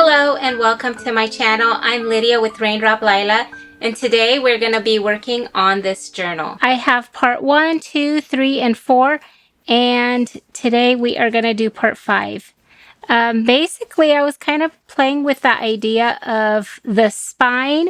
Hello and welcome to my channel. I'm Lydia with Raindrop Lila, and today we're going to be working on this journal. I have part 1, 2, 3, and 4, and today we are going to do part 5. Basically, I was kind of playing with the idea of the spine.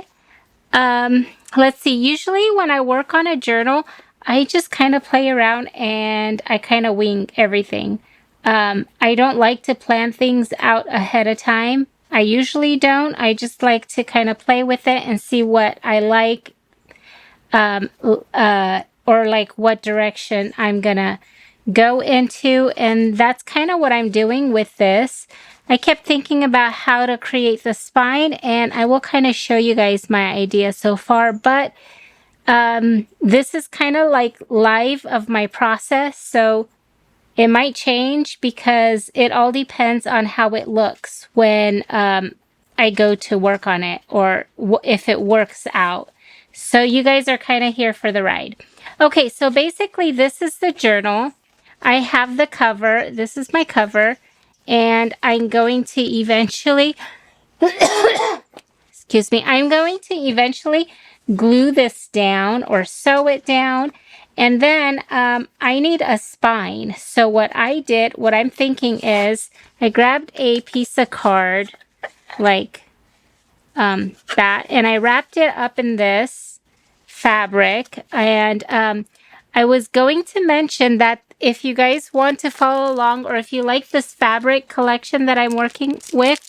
Let's see, usually when I work on a journal, I just kind of play around and I kind of wing everything. I don't like to plan things out ahead of time. I usually don't. I just like to kind of play with it and see what I like, or like what direction I'm gonna go into. And that's kind of what I'm doing with this. I kept thinking about how to create the spine, and I will kind of show you guys my idea so far, but this is kind of like live of my process, so it might change because it all depends on how it looks when I go to work on it, or if it works out. So you guys are kind of here for the ride. Okay, so basically this is the journal. I have the cover. This is my cover. And I'm going to eventually, excuse me, I'm going to eventually glue this down or sew it down. And then I need a spine. So what I'm thinking is I grabbed a piece of card like that, and I wrapped it up in this fabric. And I was going to mention that if you guys want to follow along, or if you like this fabric collection that I'm working with,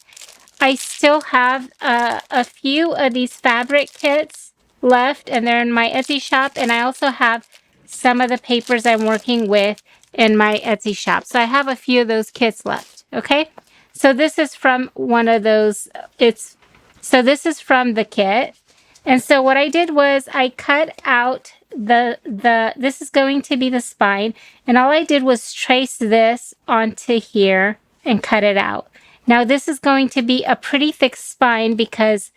I still have a few of these fabric kits left, and they're in my Etsy shop. And I also have some of the papers I'm working with in my Etsy shop. So I have a few of those kits left, okay? So this is from one of those, so this is from the kit. And so what I did was I cut out this is going to be the spine, and all I did was trace this onto here and cut it out. Now this is going to be a pretty thick spine because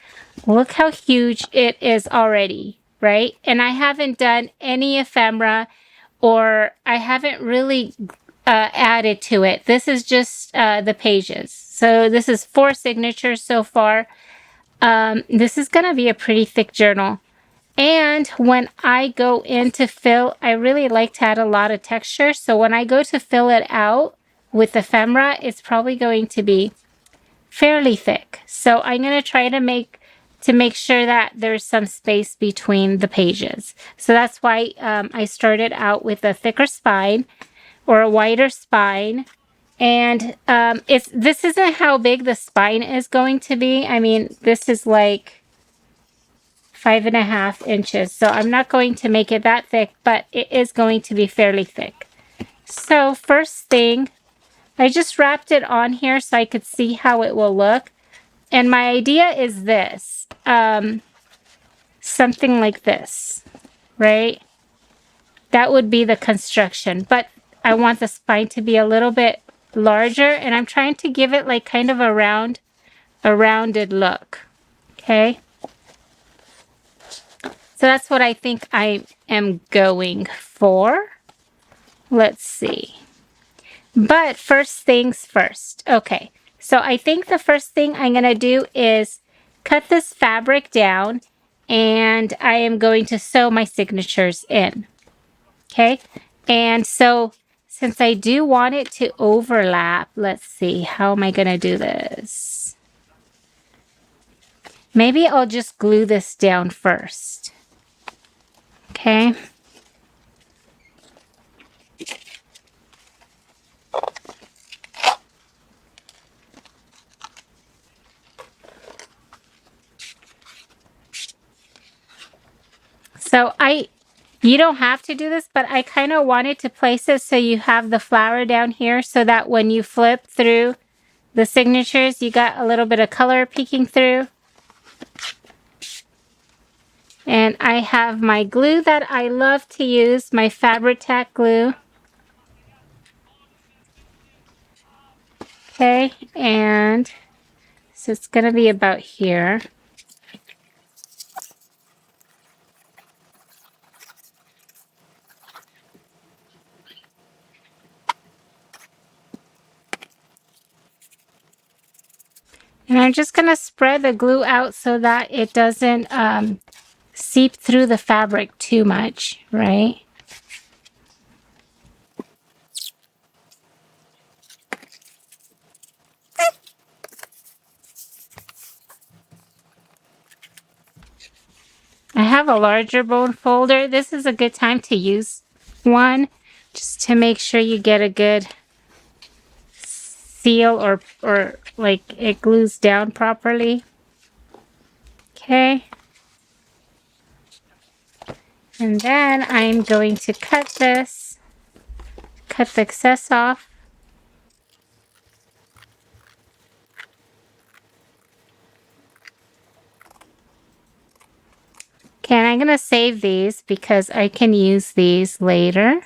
look how huge it is already, right? And I haven't done any ephemera, or I haven't really added to it. This is just the pages. So this is 4 signatures so far. This is going to be a pretty thick journal. And when I go in to fill, I really like to add a lot of texture. So when I go to fill it out with ephemera, it's probably going to be fairly thick. So I'm going to try to make sure that there's some space between the pages. So that's why I started out with a thicker spine or a wider spine. And this isn't how big the spine is going to be. I mean, this is like 5.5 inches. So I'm not going to make it that thick, but it is going to be fairly thick. So first thing, I just wrapped it on here so I could see how it will look. And my idea is this, something like this, right? That would be the construction, but I want the spine to be a little bit larger, and I'm trying to give it like kind of a rounded look, okay? So that's what I think I am going for. Let's see. But first things first. Okay, so I think the first thing I'm going to do is cut this fabric down, and I am going to sew my signatures in. Okay, and so since I do want it to overlap, let's see, how am I going to do this? Maybe I'll just glue this down first. Okay. So you don't have to do this, but I kind of wanted to place it so you have the flower down here so that when you flip through the signatures, you got a little bit of color peeking through. And I have my glue that I love to use, my Fabri-Tac glue. Okay, and so it's going to be about here. And I'm just going to spread the glue out so that it doesn't seep through the fabric too much, right? I have a larger bone folder. This is a good time to use one just to make sure you get a good seal or like it glues down properly. Okay. And then I'm going to cut the excess off. Okay, and I'm going to save these because I can use these later.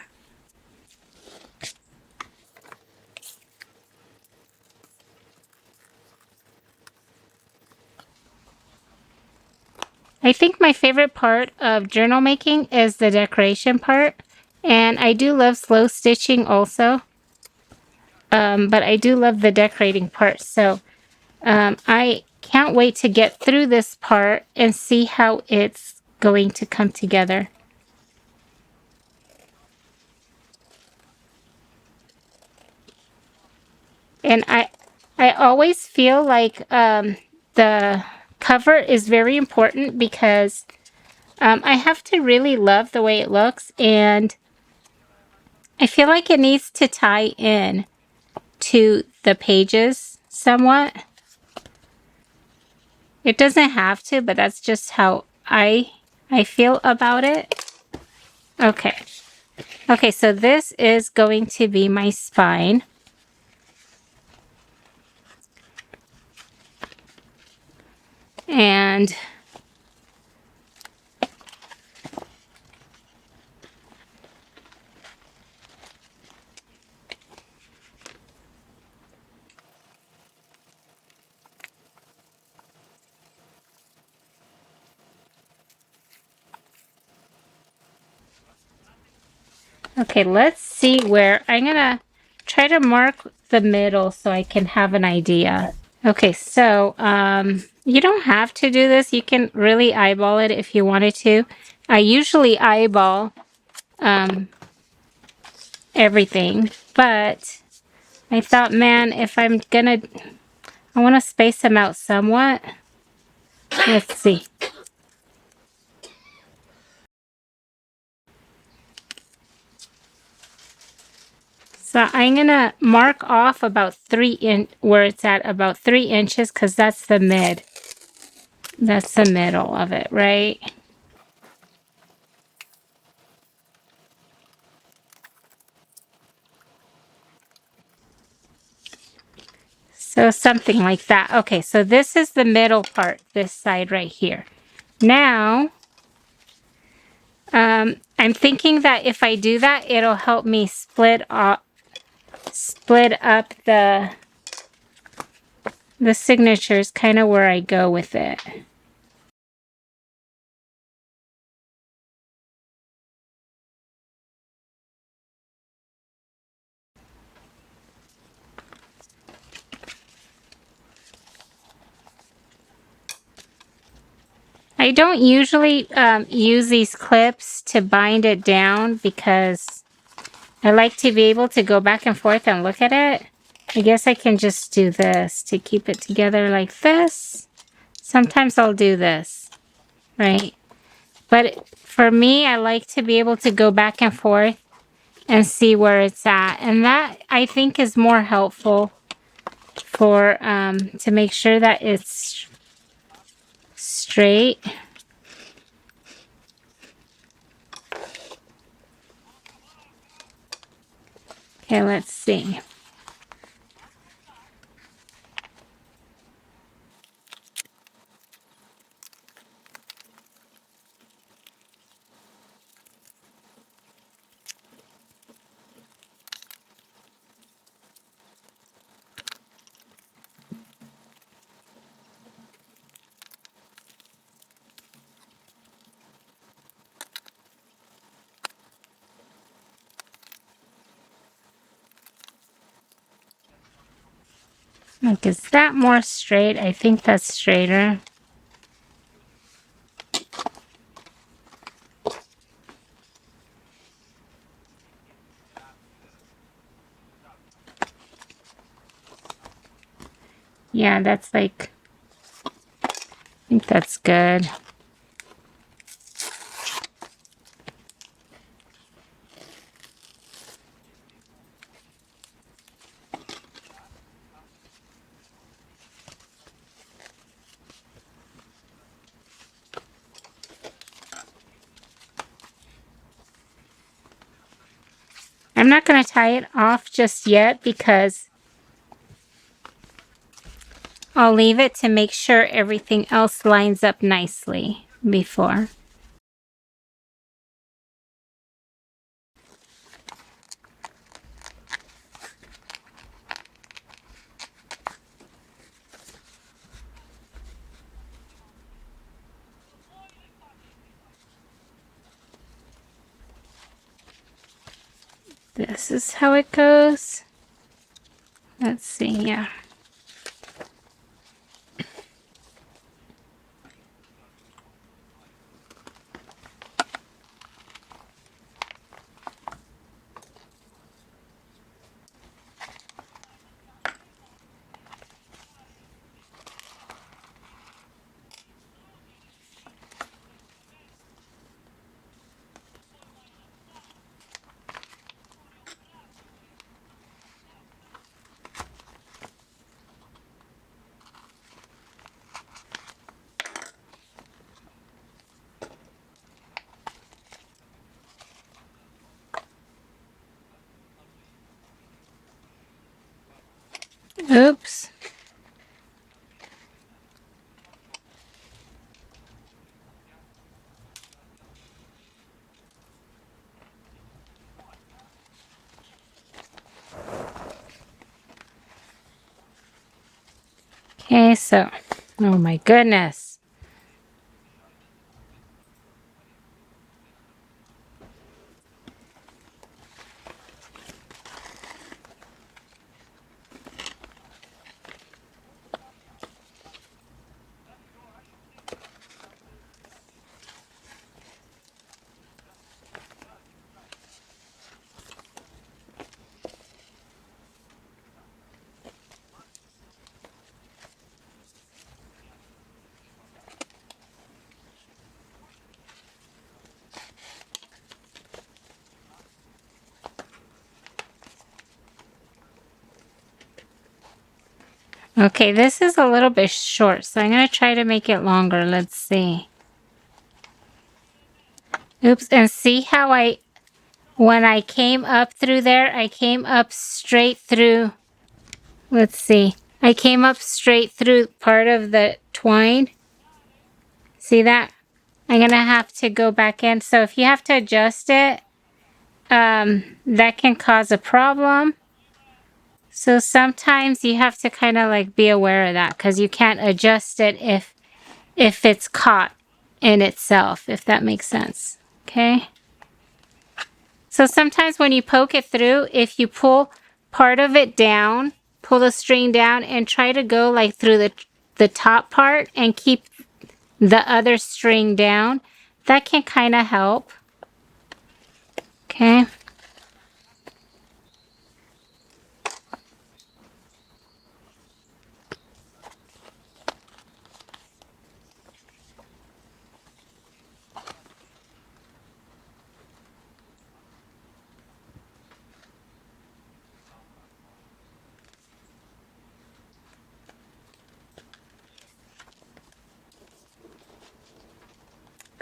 I think my favorite part of journal making is the decoration part. And I do love slow stitching also. But I do love the decorating part. So I can't wait to get through this part and see how it's going to come together. And I always feel like the cover is very important because I have to really love the way it looks, and I feel like it needs to tie in to the pages somewhat. It doesn't have to, but that's just how I feel about it. Okay. Okay, so this is going to be my spine. And okay, let's see where I'm gonna try to mark the middle so I can have an idea. Okay, so you don't have to do this. You can really eyeball it if you wanted to. I usually eyeball everything, but I thought, man, if I want to space them out somewhat. Let's see. So I'm gonna mark off about where it's at about 3 inches because that's the mid. That's the middle of it, right? So something like that. Okay, so this is the middle part, this side right here. Now, I'm thinking that if I do that, it'll help me split up the signatures kind of where I go with it. I don't usually use these clips to bind it down because I like to be able to go back and forth and look at it. I guess I can just do this to keep it together like this. Sometimes I'll do this, right? But for me, I like to be able to go back and forth and see where it's at. And that, I think, is more helpful for to make sure that it's straight. Okay, let's see. Like, is that more straight? I think that's straighter. Yeah, that's like, I think that's good. I'm not going to tie it off just yet because I'll leave it to make sure everything else lines up nicely before. This is how it goes. Let's see, yeah. Oops. Okay, so, oh my goodness. Okay, this is a little bit short, so I'm going to try to make it longer. Let's see. Oops, and see how when I came up through there, I came up straight through. Let's see. I came up straight through part of the twine. See that? I'm going to have to go back in. So if you have to adjust it, that can cause a problem. So sometimes you have to kind of like be aware of that because you can't adjust it if it's caught in itself, if that makes sense. Okay? So sometimes when you poke it through, if you pull part of it down, pull the string down and try to go like through the top part and keep the other string down, that can kind of help. Okay.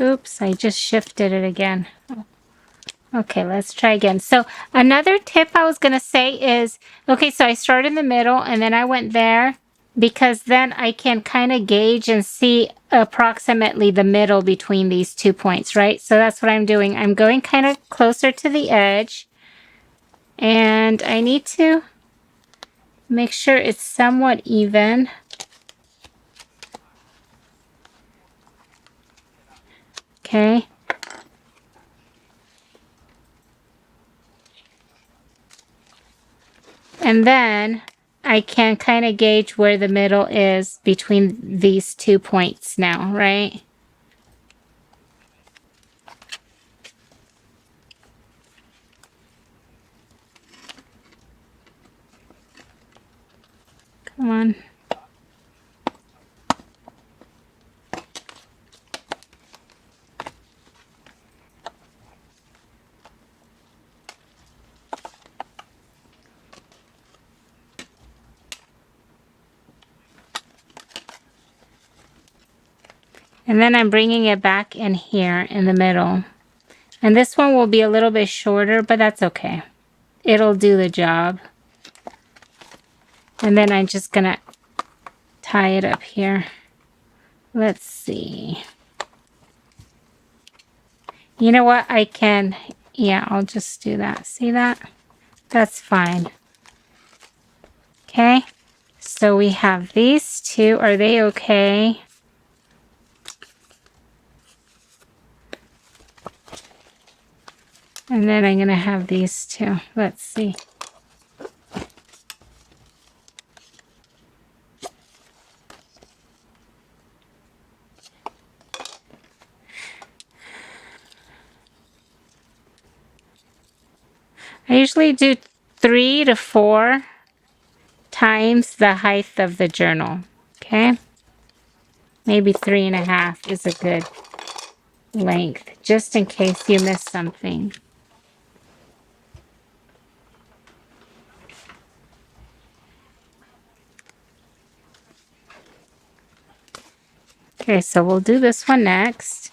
Oops, I just shifted it again. Okay, let's try again. So another tip I was going to say is, okay, so I started in the middle and then I went there because then I can kind of gauge and see approximately the middle between these 2 points, right? So that's what I'm doing. I'm going kind of closer to the edge and I need to make sure it's somewhat even. Okay. And then I can kind of gauge where the middle is between these 2 points now, right? Come on. And then I'm bringing it back in here in the middle. And this one will be a little bit shorter, but that's okay. It'll do the job. And then I'm just gonna tie it up here. Let's see. You know what? I can, yeah, I'll just do that. See that? That's fine. Okay. So we have these two. Are they okay? And then I'm gonna have these two. Let's see. I usually do 3 to 4 times the height of the journal. Okay. Maybe 3.5 is a good length, just in case you miss something. Okay, so we'll do this one next.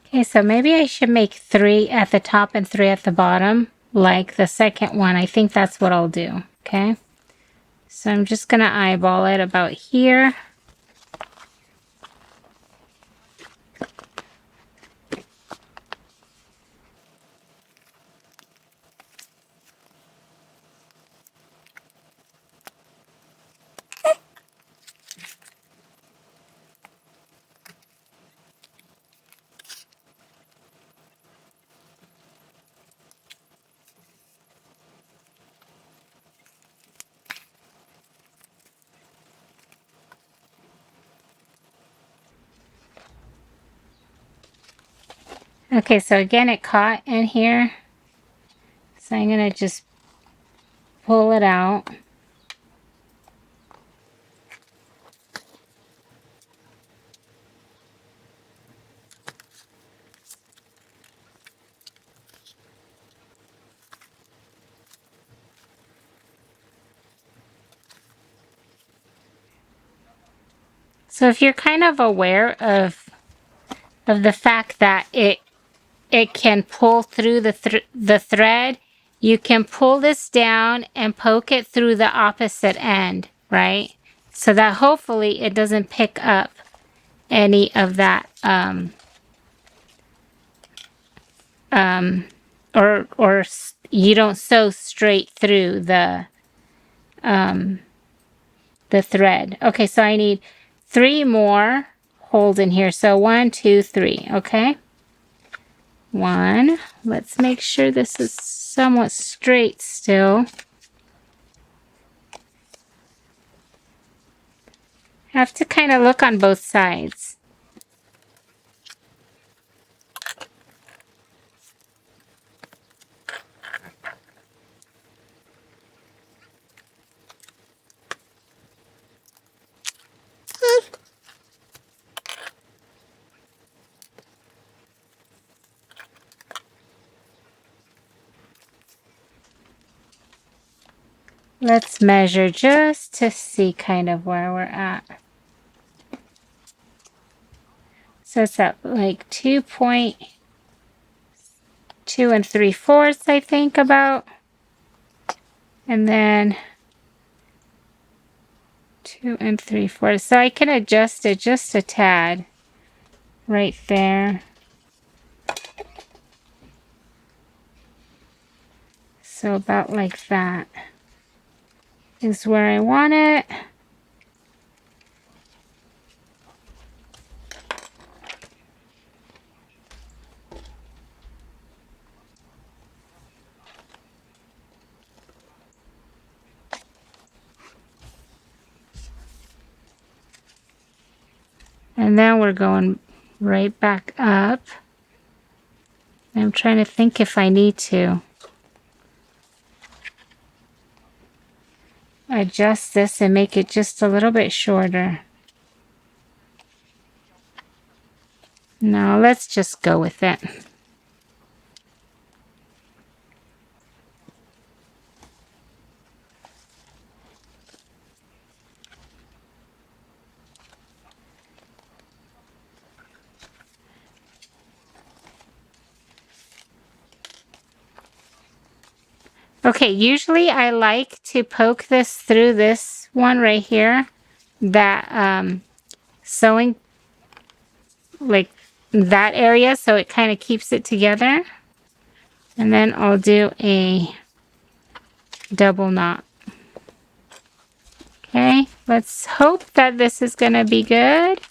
Okay, so maybe I should make 3 at the top and 3 at the bottom, like the second one. I think that's what I'll do, okay? So I'm just gonna eyeball it about here. Okay, so again, it caught in here. So I'm gonna just pull it out. So if you're kind of aware of the fact that it can pull through the thread, you can pull this down and poke it through the opposite end, right? So that hopefully it doesn't pick up any of that or you don't sew straight through the thread. Okay, so I need 3 more holes in here. So 1, 2, 3, okay? 1. Let's make sure this is somewhat straight still. Have to kind of look on both sides. Let's measure just to see kind of where we're at. So it's at like 2.2 3/4, I think, about. And then 2 3/4. So I can adjust it just a tad right there. So about like that is where I want it. And then we're going right back up. I'm trying to think if I need to adjust this and make it just a little bit shorter. No, let's just go with it. Okay, usually I like to poke this through this one right here, that sewing, like that area, so it kind of keeps it together. And then I'll do a double knot. Okay, let's hope that this is gonna be good.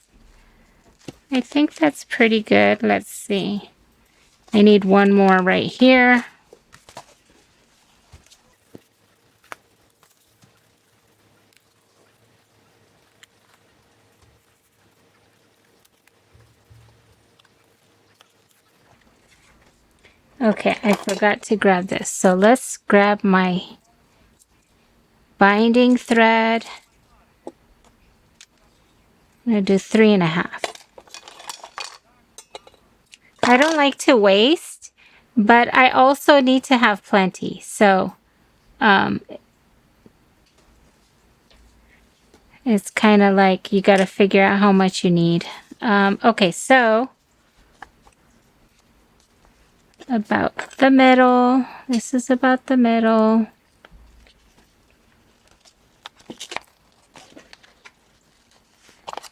I think that's pretty good. Let's see. I need one more right here. Okay, I forgot to grab this. So let's grab my binding thread. I'm gonna do 3.5. I don't like to waste, but I also need to have plenty. So it's kind of like you got to figure out how much you need. Okay, so about the middle. This is about the middle.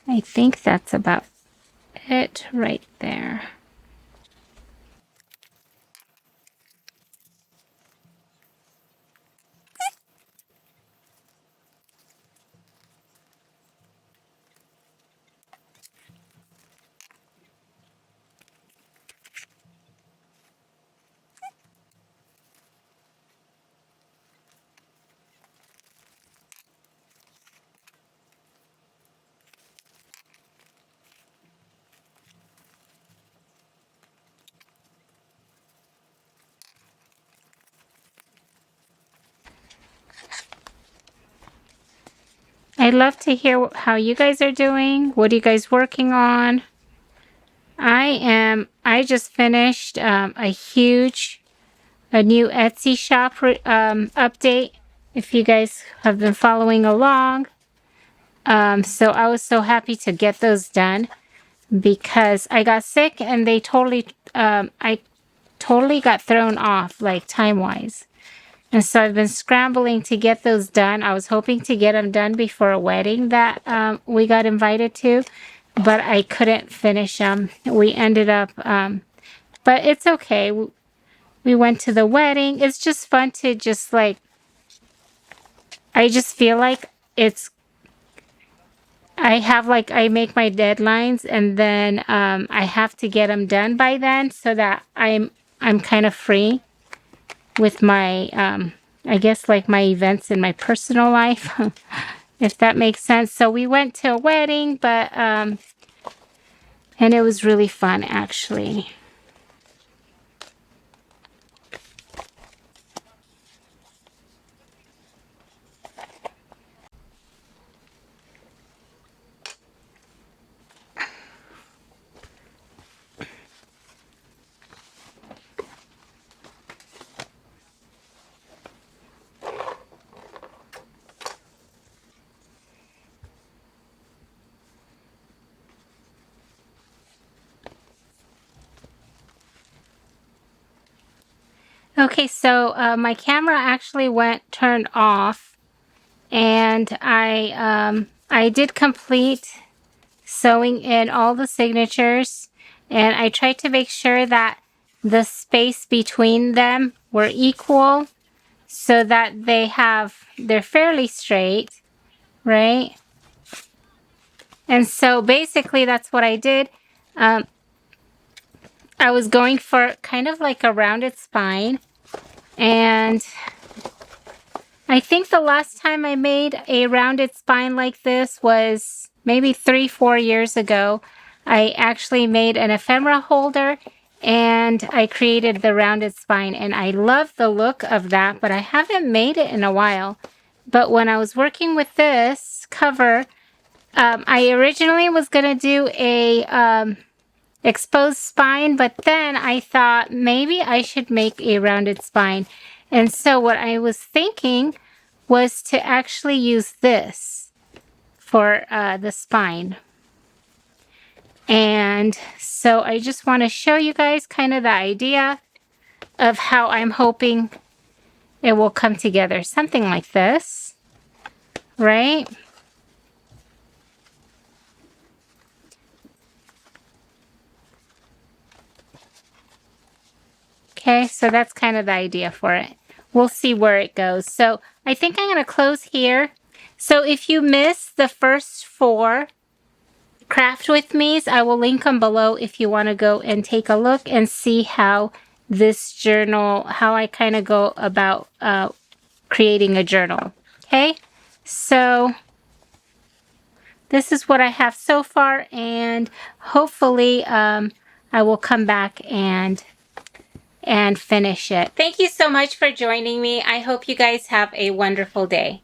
I think that's about it right there. I'd love to hear how you guys are doing. What are you guys working on? I just finished a new Etsy shop update. If you guys have been following along. So I was so happy to get those done because I got sick and I totally got thrown off, like time-wise. And so I've been scrambling to get those done. I was hoping to get them done before a wedding that we got invited to, but I couldn't finish them. We ended up, but it's okay. We went to the wedding. It's just fun to just like, I just feel like I make my deadlines and then I have to get them done by then so that I'm kind of free with my I guess like my events in my personal life, if that makes sense. So we went to a wedding, but and it was really fun actually. Okay, so my camera actually turned off, and I did complete sewing in all the signatures, and I tried to make sure that the space between them were equal so that they're fairly straight, right? And so basically that's what I did. I was going for kind of like a rounded spine, and I think the last time I made a rounded spine like this was maybe 3-4 years ago. I actually made an ephemera holder and I created the rounded spine, and I love the look of that, but I haven't made it in a while. But when I was working with this cover, I originally was going to do a exposed spine, but then I thought maybe I should make a rounded spine. And so what I was thinking was to actually use this for the spine. And so I just want to show you guys kind of the idea of how I'm hoping it will come together. Something like this, right? Okay, so that's kind of the idea for it. We'll see where it goes. So I think I'm going to close here. So if you missed the first 4 craft with me's, I will link them below if you want to go and take a look and see how this journal, how I kind of go about creating a journal. Okay, so this is what I have so far, and hopefully I will come back and finish it. Thank you so much for joining me. I hope you guys have a wonderful day.